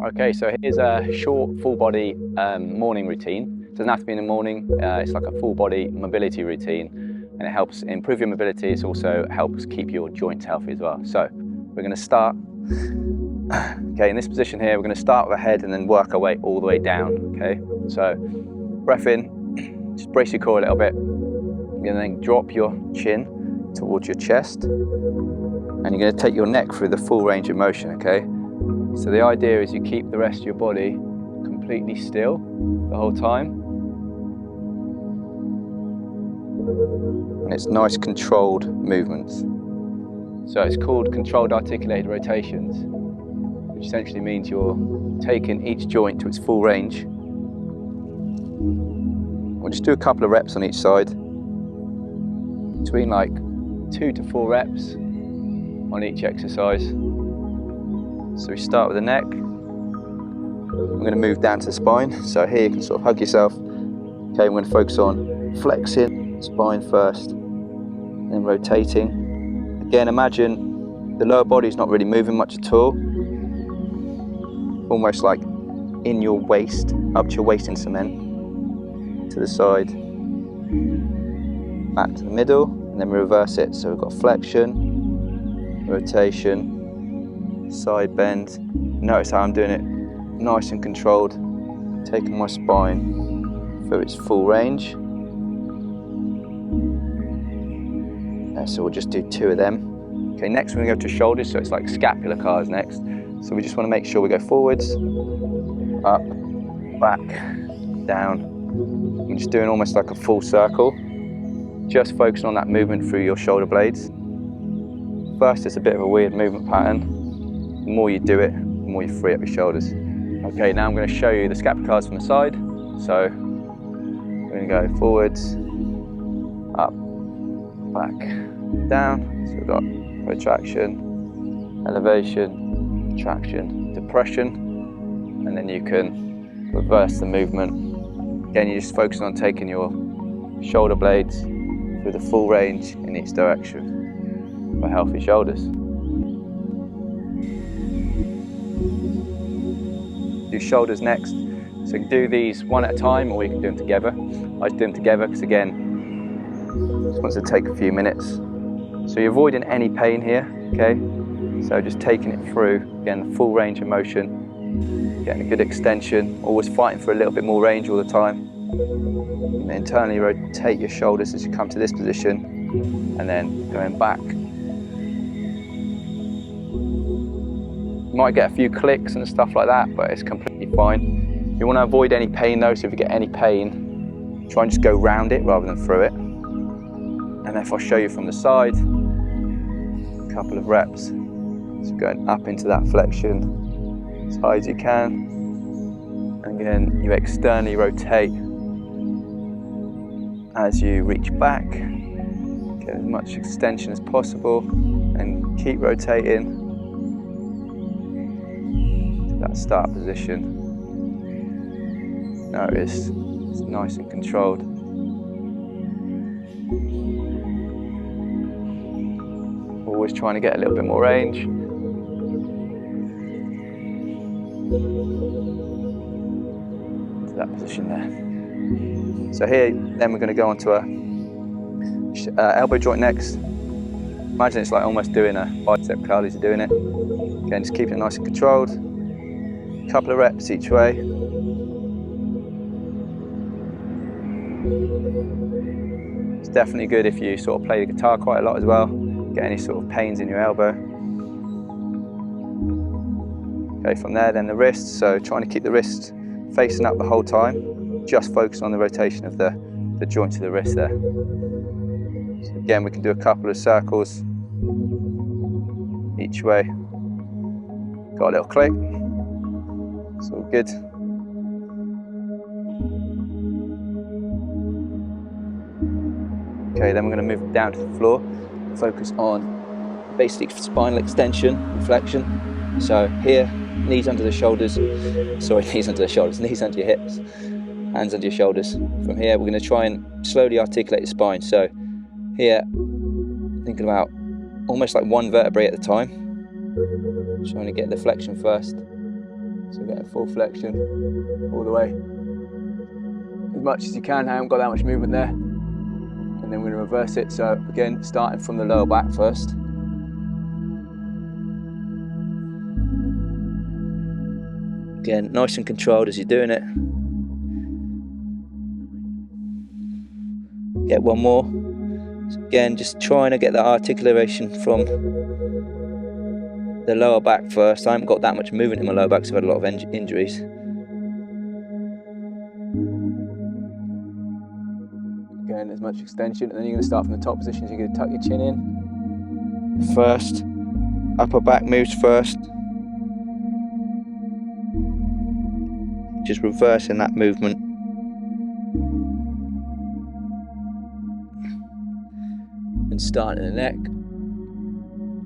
Okay, so here's a short full body morning routine. It doesn't have to be in the morning, it's like a full body mobility routine, and it helps improve your mobility. It also helps keep your joints healthy as well. So we're going to start, okay, in this position here, we're going to start with the head and then work our way all the way down, okay? So breath in, just brace your core a little bit, and then drop your chin towards your chest, and you're going to take your neck through the full range of motion, okay? So the idea is you keep the rest of your body completely still the whole time. And it's nice controlled movements. So it's called controlled articulated rotations, which essentially means you're taking each joint to its full range. We'll just do a couple of reps on each side, between like 2 to 4 reps on each exercise. So we start with the neck. We're going to move down to the spine. So here you can sort of hug yourself. Okay, we're going to focus on flexing spine first, then rotating. Again, imagine the lower body is not really moving much at all. Almost like in your waist, up to your waist in cement. To the side, back to the middle, and then we reverse it. So we've got flexion, rotation, side bend. Notice how I'm doing it nice and controlled, taking my spine through its full range. So we'll just do 2 of them. Okay, next we're going to go to shoulders, so it's like scapular cars next. So we just want to make sure we go forwards, up, back, down. I'm just doing almost like a full circle, just focusing on that movement through your shoulder blades. First, it's a bit of a weird movement pattern. The more you do it, the more you free up your shoulders. Okay, now I'm going to show you the scapular cars from the side. So we're going to go forwards, up, back, down. So we've got retraction, elevation, traction, depression, and then you can reverse the movement. Again, you're just focusing on taking your shoulder blades through the full range in each direction for healthy shoulders. Do shoulders next. So you can do these one at a time, or you can do them together. I just do them together because, again, just wants to take a few minutes. So you're avoiding any pain here, okay? So just taking it through, again, the full range of motion, getting a good extension, always fighting for a little bit more range all the time. And then internally rotate your shoulders as you come to this position, and then going back. You might get a few clicks and stuff like that, but it's completely fine. You want to avoid any pain though, so if you get any pain, try and just go round it rather than through it. And if I show you from the side, a couple of reps. So going up into that flexion as high as you can. And again, you externally rotate as you reach back. Get as much extension as possible and keep rotating. That start position. Notice it's nice and controlled. Always trying to get a little bit more range. To that position there. So here, then we're going to go onto a elbow joint next. Imagine it's like almost doing a bicep curl as you're doing it. Again, just keeping it nice and controlled. Couple of reps each way. It's definitely good if you sort of play the guitar quite a lot as well. Get any sort of pains in your elbow. Okay, from there then the wrists. So trying to keep the wrist facing up the whole time. Just focus on the rotation of the joint to the wrist there. So again, we can do a couple of circles each way. Got a little click. It's all good. Okay, then we're going to move down to the floor. Focus on basic spinal extension and flexion. So here, knees under the shoulders. Sorry, knees under the shoulders. Knees under your hips, hands under your shoulders. From here, we're going to try and slowly articulate the spine. So here, thinking about almost like one vertebrae at a time. Trying to get the flexion first. So get a full flexion all the way. As much as you can, I haven't got that much movement there. And then we're going to reverse it. So again, starting from the lower back first. Again, nice and controlled as you're doing it. Get one more. So again, just trying to get that articulation from the lower back first. I haven't got that much movement in my lower back because I've had a lot of injuries. Again, as much extension, and then you're going to start from the top position. So you're going to tuck your chin in first. Upper back moves first. Just reversing that movement. And starting in the neck.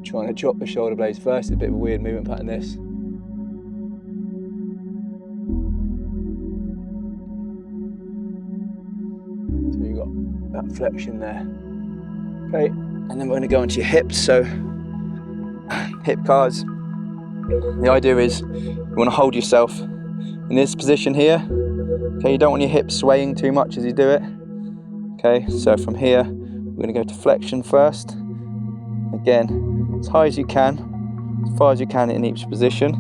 Trying to drop the shoulder blades first. A bit of a weird movement pattern this. So you've got that flexion there. Okay, and then we're going to go into your hips. So hip cars. The idea is you want to hold yourself in this position here. Okay, you don't want your hips swaying too much as you do it. Okay, so from here we're going to go to flexion first. Again, as high as you can, as far as you can in each position.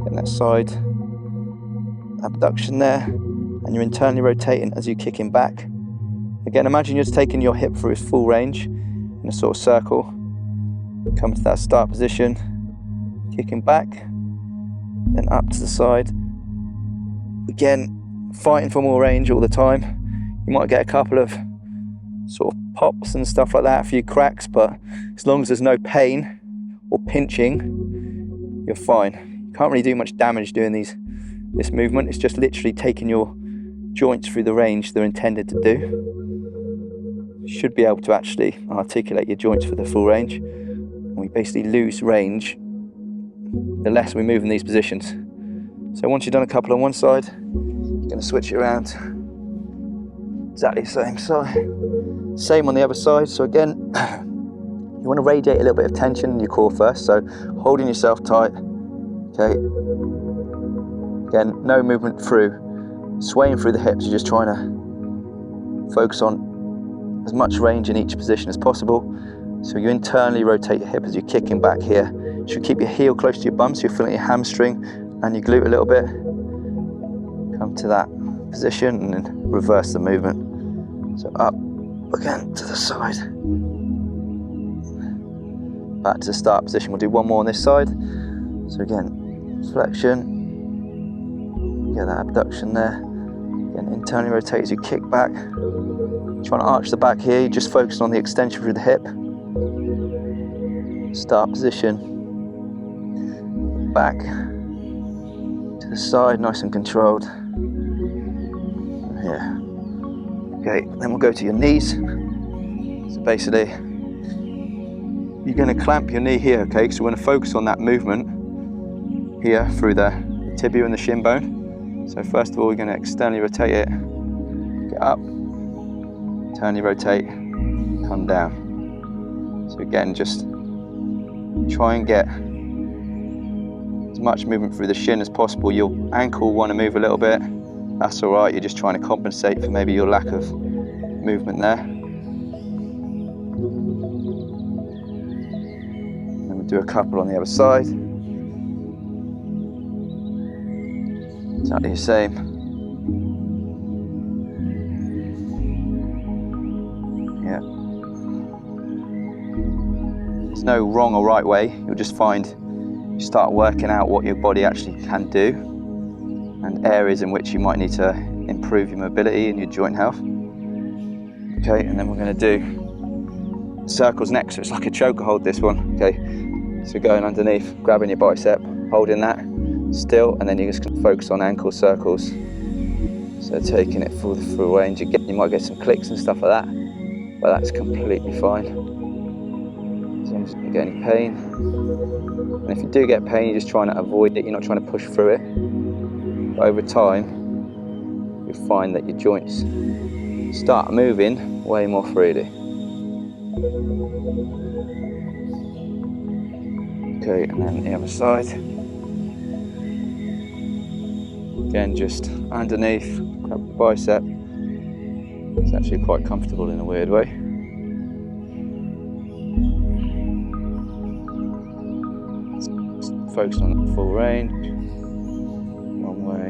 And that side abduction there, and you're internally rotating as you're kicking back. Again, imagine you're just taking your hip through its full range in a sort of circle. Come to that start position, kicking back, then up to the side. Again, fighting for more range all the time. You might get a couple of sort of pops and stuff like that, a few cracks, but as long as there's no pain or pinching, you're fine. You can't really do much damage doing this movement. It's just literally taking your joints through the range they're intended to do. You should be able to actually articulate your joints for the full range. And we basically lose range the less we move in these positions. So once you've done a couple on one side, you're going to switch it around. Exactly the same side. Same on the other side. So again, you want to radiate a little bit of tension in your core first. So holding yourself tight. Okay. Again, no movement through, swaying through the hips. You're just trying to focus on as much range in each position as possible. So you internally rotate your hip as you're kicking back here. You should keep your heel close to your bum so you're feeling your hamstring and your glute a little bit. Come to that position and then reverse the movement. So up, again to the side. Back to the start position. We'll do one more on this side. So again, flexion. Get that abduction there. Again, internally rotate as you kick back. Trying to arch the back here. You just focus on the extension through the hip. Start position. Back to the side, nice and controlled. Here. Okay, then we'll go to your knees. So basically, you're going to clamp your knee here, okay? So we're going to focus on that movement here through the tibia and the shin bone. So first of all, we're going to externally rotate it, get up, internally rotate, come down. So again, just try and get as much movement through the shin as possible. Your ankle will want to move a little bit. That's all right. You're just trying to compensate for maybe your lack of movement there. And we'll do a couple on the other side. Exactly the same. Yeah. There's no wrong or right way. You'll just find you start working out what your body actually can do and areas in which you might need to improve your mobility and your joint health. Okay, and then we're going to do circles next. So it's like a choker hold, this one. Okay, so going underneath, grabbing your bicep, holding that still, and then you're just going to focus on ankle circles. So taking it full range. You might get some clicks and stuff like that, but that's completely fine. As long as you don't get any pain. And if you do get pain, you're just trying to avoid it. You're not trying to push through it. But over time, you'll find that your joints start moving way more freely. Okay, and then the other side. Again, just underneath, grab the bicep. It's actually quite comfortable in a weird way. Just focus on the full range. One way.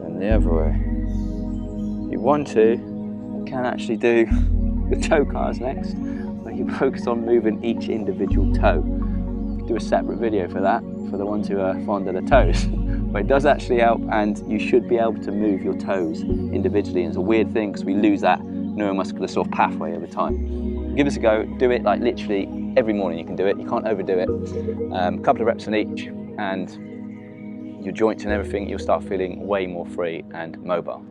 And the other way. If you want to, you can actually do the toe cars next, where you focus on moving each individual toe. Do a separate video for that, for the ones who are fond of the toes. But it does actually help, and you should be able to move your toes individually. And it's a weird thing because we lose that neuromuscular sort of pathway over time. Give this a go, do it like literally every morning you can do it, you can't overdo it. A couple of reps on each, and your joints and everything, you'll start feeling way more free and mobile.